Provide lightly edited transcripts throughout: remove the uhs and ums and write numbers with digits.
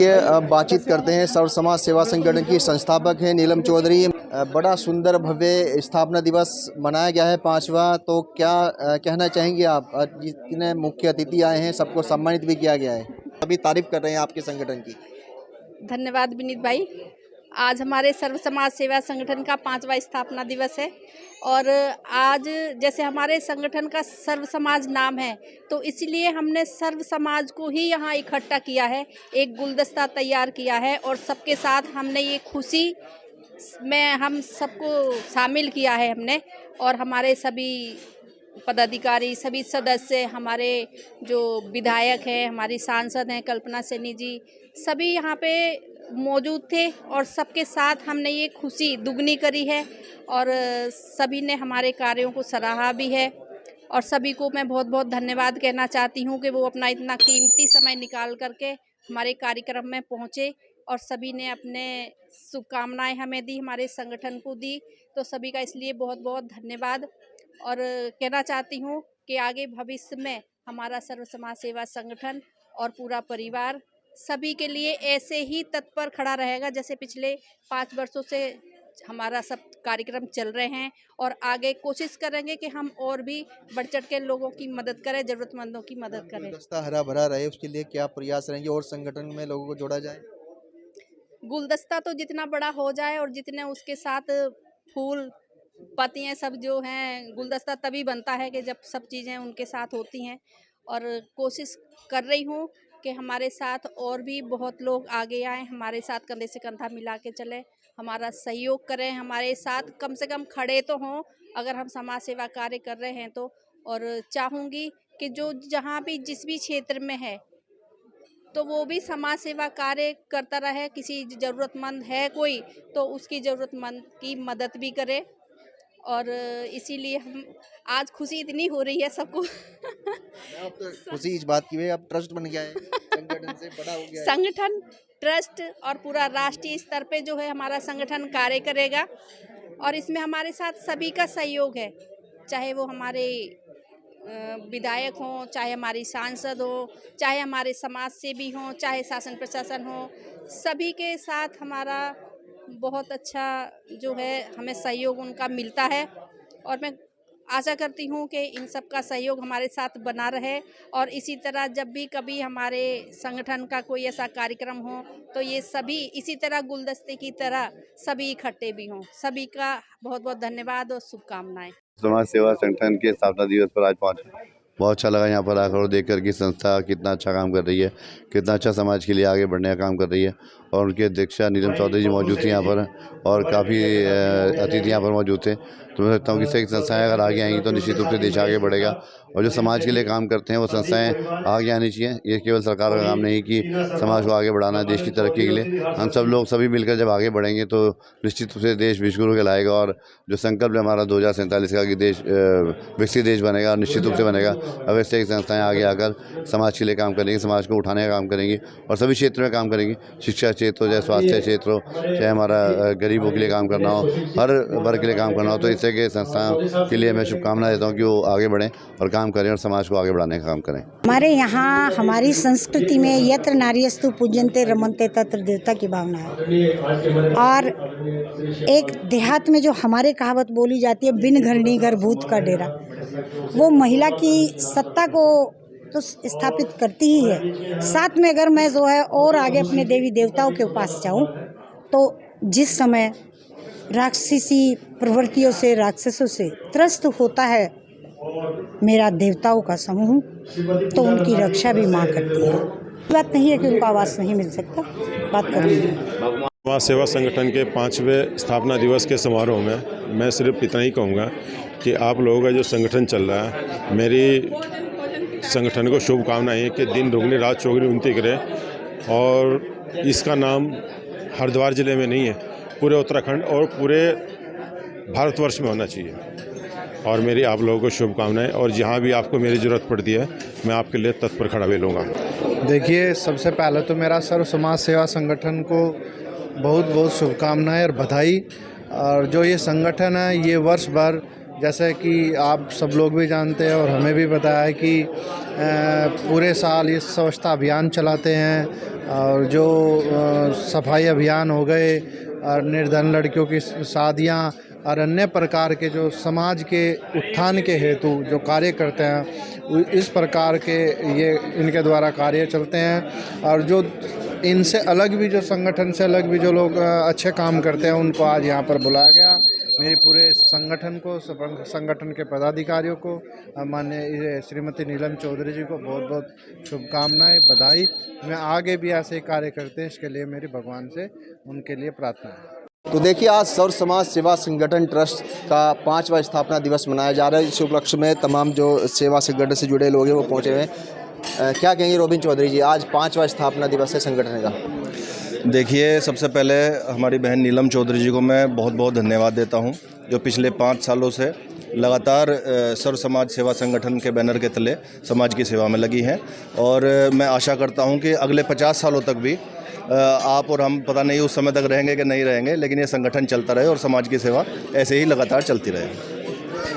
ये अब बातचीत करते हैं। सर्व समाज सेवा संगठन की संस्थापक हैं नीलम चौधरी। बड़ा सुंदर भव्य स्थापना दिवस मनाया गया है 5वां। तो क्या कहना चाहेंगे आप? जितने मुख्य अतिथि आए हैं सबको सम्मानित भी किया गया है, सभी तारीफ कर रहे हैं आपके संगठन की। धन्यवाद विनीत भाई। आज हमारे सर्व समाज सेवा संगठन का 5वां स्थापना दिवस है और आज जैसे हमारे संगठन का सर्व समाज नाम है तो इसलिए हमने सर्व समाज को ही यहाँ इकट्ठा किया है, एक गुलदस्ता तैयार किया है और सबके साथ हमने ये खुशी में हम सबको शामिल किया है हमने। और हमारे सभी पदाधिकारी, सभी सदस्य, हमारे जो विधायक हैं, हमारी सांसद हैं कल्पना सैनी जी, सभी यहाँ पे मौजूद थे और सबके साथ हमने ये खुशी दुगनी करी है और सभी ने हमारे कार्यों को सराहा भी है। और सभी को मैं बहुत बहुत धन्यवाद कहना चाहती हूँ कि वो अपना इतना कीमती समय निकाल करके हमारे कार्यक्रम में पहुँचे और सभी ने अपने शुभकामनाएं हमें दी, हमारे संगठन को दी। तो सभी का इसलिए बहुत बहुत धन्यवाद। और कहना चाहती हूँ कि आगे भविष्य में हमारा सर्व समाज सेवा संगठन और पूरा परिवार सभी के लिए ऐसे ही तत्पर खड़ा रहेगा जैसे पिछले 5 वर्षों से हमारा सब कार्यक्रम चल रहे हैं। और आगे कोशिश करेंगे कि हम और भी बढ़ चढ़ के लोगों की मदद करें, ज़रूरतमंदों की मदद करें। गुलदस्ता हरा भरा रहे उसके लिए क्या प्रयास रहेंगे और संगठन में लोगों को जोड़ा जाए? गुलदस्ता तो जितना बड़ा हो जाए और जितने उसके साथ फूल पत्तियाँ सब जो हैं, गुलदस्ता तभी बनता है कि जब सब चीज़ें उनके साथ होती हैं। और कोशिश कर रही हूँ कि हमारे साथ और भी बहुत लोग आगे आएँ, हमारे साथ कंधे से कंधा मिला के चलें, हमारा सहयोग करें, हमारे साथ कम से कम खड़े तो हों अगर हम समाज सेवा कार्य कर रहे हैं तो। और चाहूँगी कि जो जहाँ भी जिस भी क्षेत्र में है तो वो भी समाज सेवा कार्य करता रहे। किसी ज़रूरतमंद है कोई तो उसकी ज़रूरतमंद की मदद भी करे। और इसीलिए हम आज खुशी इतनी हो रही है सबको। अब तो खुशी इस बात की है, अब ट्रस्ट बन गया है, संगठन से बड़ा हो गया है। संगठन, ट्रस्ट और पूरा राष्ट्रीय स्तर पे जो है हमारा संगठन कार्य करेगा और इसमें हमारे साथ सभी का सहयोग है, चाहे वो हमारे विधायक हों, चाहे हमारी सांसद हो, चाहे हमारे समाज सेवी हों, चाहे शासन प्रशासन हो, सभी के साथ हमारा बहुत अच्छा जो है हमें सहयोग उनका मिलता है। और मैं आशा करती हूँ कि इन सब का सहयोग हमारे साथ बना रहे और इसी तरह जब भी कभी हमारे संगठन का कोई ऐसा कार्यक्रम हो तो ये सभी इसी तरह गुलदस्ते की तरह सभी इकट्ठे भी हों। सभी का बहुत बहुत धन्यवाद और शुभकामनाएं। समाज सेवा संगठन के स्थापना दिवस पर आज पहुंचे, बहुत अच्छा लगा यहाँ पर आकर और देखकर कि संस्था कितना अच्छा काम कर रही है, कितना अच्छा समाज के लिए आगे बढ़ने का काम कर रही है। और उनके अध्यक्षा नीलम चौधरी जी मौजूद थी यहाँ पर और काफ़ी अतिथि यहाँ पर मौजूद थे। तो मैं समझता हूँ कि इससे संस्थाएँ अगर आगे आएंगी तो निश्चित रूप से देश आगे बढ़ेगा और जो समाज के लिए काम करते हैं वो संस्थाएँ आगे आनी चाहिए। ये केवल सरकार का काम नहीं कि समाज को आगे बढ़ाना है देश की तरक्की के लिए। हम सब लोग सभी मिलकर जब आगे बढ़ेंगे तो निश्चित रूप से देश विश्वगुरु कहलाएगा और जो संकल्प है हमारा 2047 का कि देश विकसित देश बनेगा और निश्चित रूप से बनेगा। अब ऐसे संस्थाएं आगे आकर समाज के लिए काम करेंगी, समाज को उठाने का काम करेंगी और सभी क्षेत्र में काम करेंगी। शिक्षा क्षेत्र हो, चाहे स्वास्थ्य क्षेत्र हो, चाहे हमारा गरीबों के लिए काम करना हो, हर वर्ग के लिए काम करना हो। तो इस तरह के संस्थाओं के लिए मैं शुभकामना देता हूँ कि वो आगे बढ़ें और काम करें और समाज को आगे बढ़ाने का काम करें। हमारे यहाँ हमारी संस्कृति में यत्र नार्यस्तु पूज्यन्ते रमन्ते तत्र देवता की भावना है। और एक देहात में जो हमारे कहावत बोली जाती है, बिन घरनी घर भूत का डेरा, वो महिला की सत्ता को तो स्थापित करती ही है। साथ में अगर मैं जो है और आगे अपने देवी देवताओं के पास जाऊँ तो जिस समय राक्षसी प्रवृत्तियों से, राक्षसों से त्रस्त होता है मेरा देवताओं का समूह, तो उनकी रक्षा भी माँ करती है। बात नहीं है कि उनको आवास नहीं मिल सकता, बात कर रही है। समाज सेवा संगठन के 5वें स्थापना दिवस के समारोह में मैं सिर्फ इतना ही कहूँगा कि आप लोगों का जो संगठन चल रहा है, मेरी संगठन को शुभकामनाएं कि दिन दुगनी रात चौगुनी उन्नति करे। और इसका नाम हरिद्वार ज़िले में नहीं है, पूरे उत्तराखंड और पूरे भारतवर्ष में होना चाहिए। और मेरी आप लोगों को शुभकामनाएं और जहाँ भी आपको मेरी ज़रूरत पड़ती है मैं आपके लिए तत्पर खड़ा भी लूँगा। देखिए, सबसे पहले तो मेरा सर्व समाज सेवा संगठन को बहुत बहुत शुभकामनाएं और बधाई। और जो ये संगठन है ये वर्ष भर जैसे कि आप सब लोग भी जानते हैं और हमें भी पता है कि पूरे साल ये स्वच्छता अभियान चलाते हैं और जो सफाई अभियान हो गए और निर्धन लड़कियों की शादियां और अन्य प्रकार के जो समाज के उत्थान के हेतु जो कार्य करते हैं इस प्रकार के ये इनके द्वारा कार्य चलते हैं। और जो इनसे अलग भी जो संगठन से अलग भी जो लोग अच्छे काम करते हैं उनको आज यहाँ पर बुलाया गया। मेरे पूरे संगठन को, संगठन के पदाधिकारियों को, माननीय श्रीमती नीलम चौधरी जी को बहुत बहुत शुभकामनाएं, बधाई। मैं आगे भी ऐसे कार्य करते हैं इसके लिए मेरी भगवान से उनके लिए प्रार्थना है। तो देखिए, आज सर्व समाज सेवा संगठन ट्रस्ट का 5वां स्थापना दिवस मनाया जा रहा है। इस उपलक्ष्य में तमाम जो सेवा संगठन से जुड़े लोग हैं वो पहुँचे हुए हैं। क्या कहेंगे रोबिन चौधरी जी, आज 5वां स्थापना दिवस है संगठन का? देखिए, सबसे पहले हमारी बहन नीलम चौधरी जी को मैं बहुत बहुत धन्यवाद देता हूं, जो पिछले 5 सालों से लगातार सर्व समाज सेवा संगठन के बैनर के तले समाज की सेवा में लगी हैं। और मैं आशा करता हूं कि अगले 50 सालों तक भी आप और हम, पता नहीं उस समय तक रहेंगे कि नहीं रहेंगे, लेकिन ये संगठन चलता रहे और समाज की सेवा ऐसे ही लगातार चलती रहे।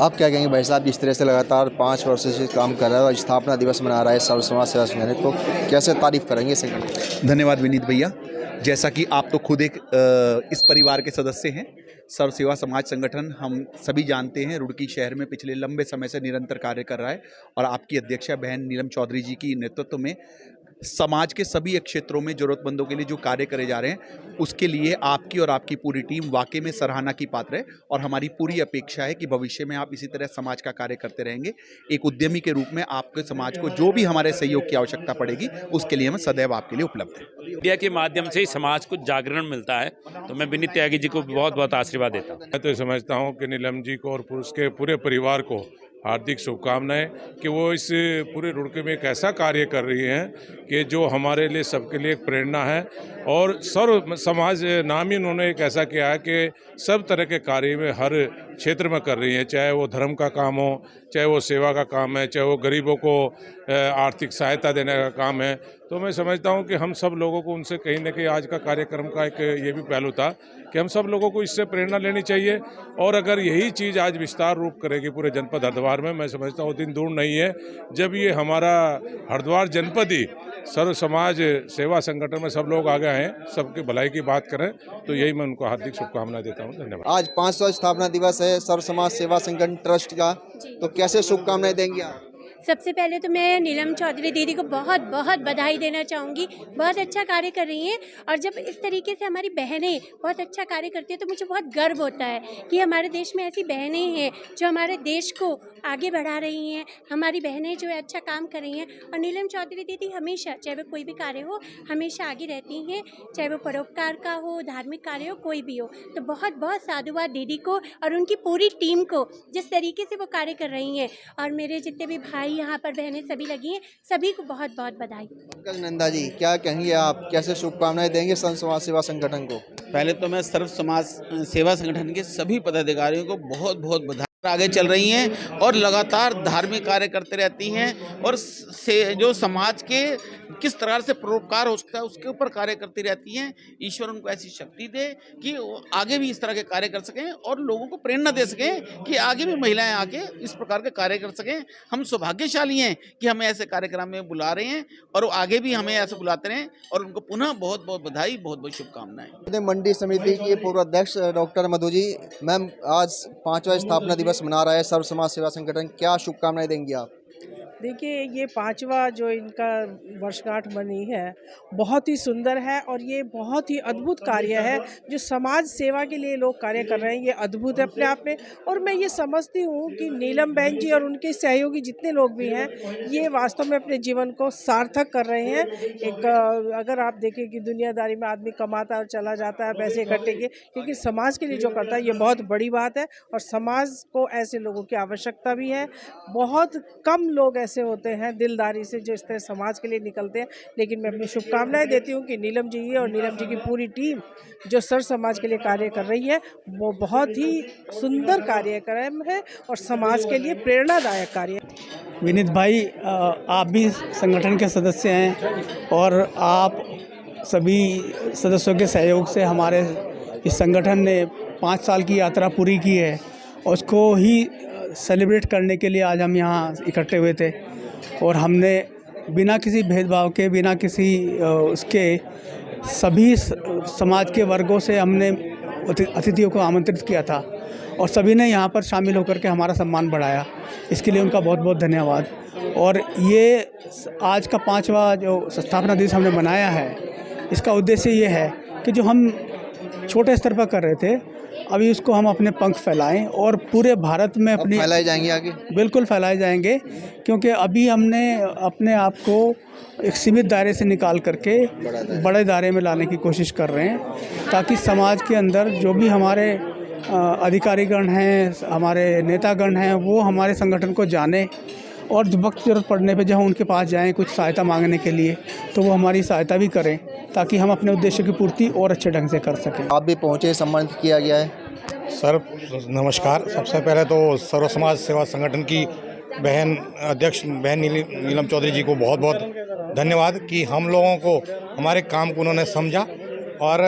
आप क्या कहेंगे भाई साहब, जिस तरह से लगातार 5 वर्ष से काम कर रहा है और स्थापना दिवस मना रहा है सर्व समाज सेवा संगठन, तो कैसे तारीफ करेंगे संगठन? धन्यवाद विनीत भैया। जैसा कि आप तो खुद एक इस परिवार के सदस्य हैं, सर्व सेवा समाज संगठन हम सभी जानते हैं रुड़की शहर में पिछले लंबे समय से निरंतर कार्य कर रहा है। और आपकी अध्यक्षा बहन नीलम चौधरी जी की नेतृत्व में समाज के सभी क्षेत्रों में ज़रूरतमंदों के लिए जो कार्य करे जा रहे हैं, उसके लिए आपकी और आपकी पूरी टीम वाकई में सराहना की पात्र है। और हमारी पूरी अपेक्षा है कि भविष्य में आप इसी तरह समाज का कार्य करते रहेंगे। एक उद्यमी के रूप में आपके समाज को जो भी हमारे सहयोग की आवश्यकता पड़ेगी, उसके लिए हम सदैव आपके लिए उपलब्ध हैं। मीडिया के माध्यम से ही समाज को जागरण मिलता है, तो मैं विनीत त्यागी जी को बहुत बहुत आशीर्वाद देता हूँ। मैं तो समझता हूँ कि नीलम जी को और उसके पूरे परिवार को हार्दिक शुभकामनाएं कि वो इस पूरे रुड़के में एक ऐसा कार्य कर रही हैं कि जो हमारे लिए, सबके लिए एक प्रेरणा है। और सर्व समाज नाम ही उन्होंने एक ऐसा किया है कि सब तरह के कार्य में हर क्षेत्र में कर रही हैं, चाहे वो धर्म का काम हो, चाहे वो सेवा का काम है, चाहे वो गरीबों को आर्थिक सहायता देने का काम है। तो मैं समझता हूं कि हम सब लोगों को उनसे कहीं न कहीं आज का कार्यक्रम का एक ये भी पहलू था कि हम सब लोगों को इससे प्रेरणा लेनी चाहिए। और अगर यही चीज़ आज विस्तार रूप करेगी पूरे जनपद हरिद्वार में, मैं समझता हूँ दिन दूर नहीं है जब ये हमारा हरिद्वार जनपद ही सर्व समाज सेवा संगठन में सब लोग आगे आए, सबकी भलाई की बात करें। तो यही मैं उनको हार्दिक शुभकामनाएं देता हूं। धन्यवाद। आज 5वां स्थापना दिवस है सर्व समाज सेवा संगठन ट्रस्ट का, तो कैसे शुभकामनाएं देंगे आप? सबसे पहले तो मैं नीलम चौधरी दीदी को बहुत बहुत बधाई देना चाहूँगी। बहुत अच्छा कार्य कर रही हैं। और जब इस तरीके से हमारी बहनें बहुत अच्छा कार्य करती हैं तो मुझे बहुत गर्व होता है कि हमारे देश में ऐसी बहनें हैं जो हमारे देश को आगे बढ़ा रही हैं। हमारी बहनें जो है अच्छा काम कर रही हैं। और नीलम चौधरी दीदी हमेशा, चाहे वो कोई भी कार्य हो, हमेशा आगे रहती हैं, चाहे वो परोपकार का हो, धार्मिक कार्य हो, कोई भी हो। तो बहुत बहुत साधुवाद दीदी को और उनकी पूरी टीम को, जिस तरीके से वो कार्य कर रही हैं। और मेरे जितने भी भाई यहाँ पर बहनें सभी लगी हैं, सभी को बहुत बहुत बधाई। नंदा जी, क्या कहेंगे आप, कैसे शुभकामनाएं देंगे सर्व समाज सेवा संगठन को? पहले तो मैं सर्व समाज सेवा संगठन के सभी पदाधिकारियों को बहुत बहुत बधाई। आगे चल रही हैं और लगातार धार्मिक कार्य करते रहती हैं और जो समाज के किस तरह से परोपकार हो सकता है उसके ऊपर कार्य करती रहती हैं। ईश्वर उनको ऐसी शक्ति दे कि वो आगे भी इस तरह के कार्य कर सकें और लोगों को प्रेरणा दे सकें कि आगे भी महिलाएं आके इस प्रकार के कार्य कर सकें। हम सौभाग्यशाली हैं कि हमें ऐसे कार्यक्रम में बुला रहे हैं और आगे भी हमें ऐसे बुलाते रहें। और उनको पुनः बहुत बहुत बधाई, बहुत बहुत शुभकामनाएं। मंडी समिति की पूर्व अध्यक्ष डॉक्टर मधु जी, मैम, आज 5वां स्थापना दिवस मना रहा है सर्व समाज सेवा संगठन, क्या शुभकामनाएं देंगी आप? देखिए, ये 5वां जो इनका वर्षगांठ बनी है बहुत ही सुंदर है और ये बहुत ही अद्भुत कार्य है। जो समाज सेवा के लिए लोग कार्य कर रहे हैं ये अद्भुत है अपने आप में। और मैं ये समझती हूँ कि नीलम बहन जी और उनके सहयोगी जितने लोग भी हैं, ये वास्तव में अपने जीवन को सार्थक कर रहे हैं। एक अगर आप देखें कि दुनियादारी में आदमी कमाता और चला जाता है पैसे इकट्ठे के, लेकिन समाज के लिए जो करता है ये बहुत बड़ी बात है। और समाज को ऐसे लोगों की आवश्यकता भी है। बहुत कम लोग ऐसे होते हैं दिलदारी से जो इस तरह समाज के लिए निकलते हैं। लेकिन मैं अपनी शुभकामनाएं देती हूँ कि नीलम जी और नीलम जी की पूरी टीम जो सर्व समाज के लिए कार्य कर रही है वो बहुत ही सुंदर कार्यक्रम है और समाज के लिए प्रेरणादायक कार्य है। विनीत भाई, आप भी संगठन के सदस्य हैं और आप सभी सदस्यों के सहयोग से हमारे इस संगठन ने 5 साल की यात्रा पूरी की है और उसको ही सेलिब्रेट करने के लिए आज हम यहाँ इकट्ठे हुए थे और हमने बिना किसी भेदभाव के, बिना किसी उसके सभी समाज के वर्गों से हमने अतिथियों को आमंत्रित किया था और सभी ने यहाँ पर शामिल होकर के हमारा सम्मान बढ़ाया। इसके लिए उनका बहुत बहुत धन्यवाद। और ये आज का 5वां जो स्थापना दिवस हमने मनाया है, इसका उद्देश्य ये है कि जो हम छोटे स्तर पर कर रहे थे, अभी उसको हम अपने पंख फैलाएं और पूरे भारत में अपनी फैलाए जाएंगे आगे। बिल्कुल फैलाए जाएंगे, क्योंकि अभी हमने अपने आप को एक सीमित दायरे से निकाल करके बड़े दायरे में लाने की कोशिश कर रहे हैं, ताकि समाज के अंदर जो भी हमारे अधिकारीगण हैं, हमारे नेतागण हैं, वो हमारे संगठन को जाने और वक्त ज़रूरत पड़ने पे जब हम उनके पास जाएं कुछ सहायता मांगने के लिए, तो वो हमारी सहायता भी करें, ताकि हम अपने उद्देश्य की पूर्ति और अच्छे ढंग से कर सकें। आप भी पहुँचे, सम्मानित किया गया है। सर नमस्कार। सबसे पहले तो सर्व समाज सेवा संगठन की बहन अध्यक्ष बहन नीलम चौधरी जी को बहुत बहुत धन्यवाद कि हम लोगों को, हमारे काम को उन्होंने समझा और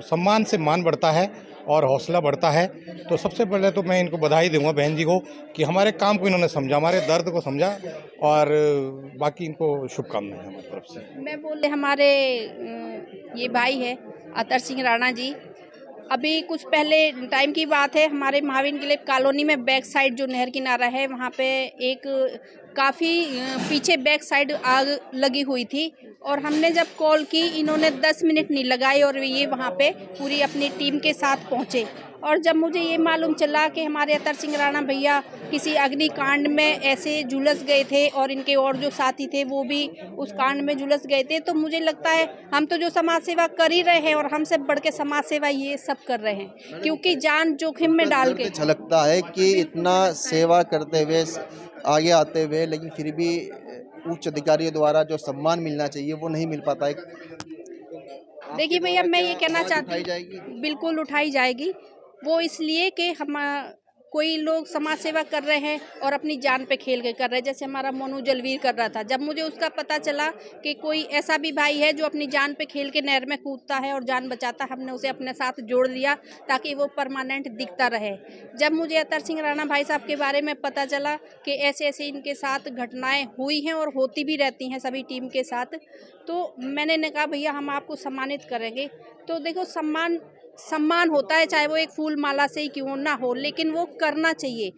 सम्मान से मान बढ़ता है और हौसला बढ़ता है। तो सबसे पहले तो मैं इनको बधाई दूंगा बहन जी को कि हमारे काम को इन्होंने समझा, हमारे दर्द को समझा, और बाकी इनको शुभकामनाएं हमारी तरफ से। मैं बोले हमारे ये भाई है अतर सिंह राणा जी, अभी कुछ पहले टाइम की बात है, हमारे महावीर क्लब कॉलोनी में बैक साइड जो नहर किनारा है, वहाँ पे एक काफ़ी पीछे बैक साइड आग लगी हुई थी और हमने जब कॉल की, इन्होंने 10 मिनट नहीं लगाए और ये वहाँ पे पूरी अपनी टीम के साथ पहुँचे। और जब मुझे ये मालूम चला कि हमारे अतर सिंह राणा भैया किसी अग्निकांड में ऐसे झुलस गए थे और इनके और जो साथी थे वो भी उस कांड में झुलस गए थे, तो मुझे लगता है हम तो जो समाज सेवा कर ही रहे हैं और हमसे बढ़ के समाज सेवा ये सब कर रहे हैं, क्योंकि जान जोखिम में डाल के झलकता है कि इतना सेवा करते हुए, आगे आते हुए, लेकिन फिर भी उच्च अधिकारियों द्वारा जो सम्मान मिलना चाहिए वो नहीं मिल पाता है। देखिए भैया, मैं ये कहना चाहती हूँ, बिल्कुल उठाई जाएगी। वो इसलिए कि हम कोई लोग समाज सेवा कर रहे हैं और अपनी जान पे खेल के कर रहे हैं, जैसे हमारा मोनू जलवीर कर रहा था। जब मुझे उसका पता चला कि कोई ऐसा भी भाई है जो अपनी जान पे खेल के नहर में कूदता है और जान बचाता है, हमने उसे अपने साथ जोड़ लिया ताकि वो परमानेंट दिखता रहे। जब मुझे अतर सिंह राणा भाई साहब के बारे में पता चला कि ऐसे ऐसे इनके साथ घटनाएं हुई हैं और होती भी रहती हैं सभी टीम के साथ, तो मैंने कहा भैया हम आपको सम्मानित करेंगे। तो देखो, सम्मान होता है, चाहे वो एक फूल माला से ही क्यों ना हो, लेकिन वो करना चाहिए।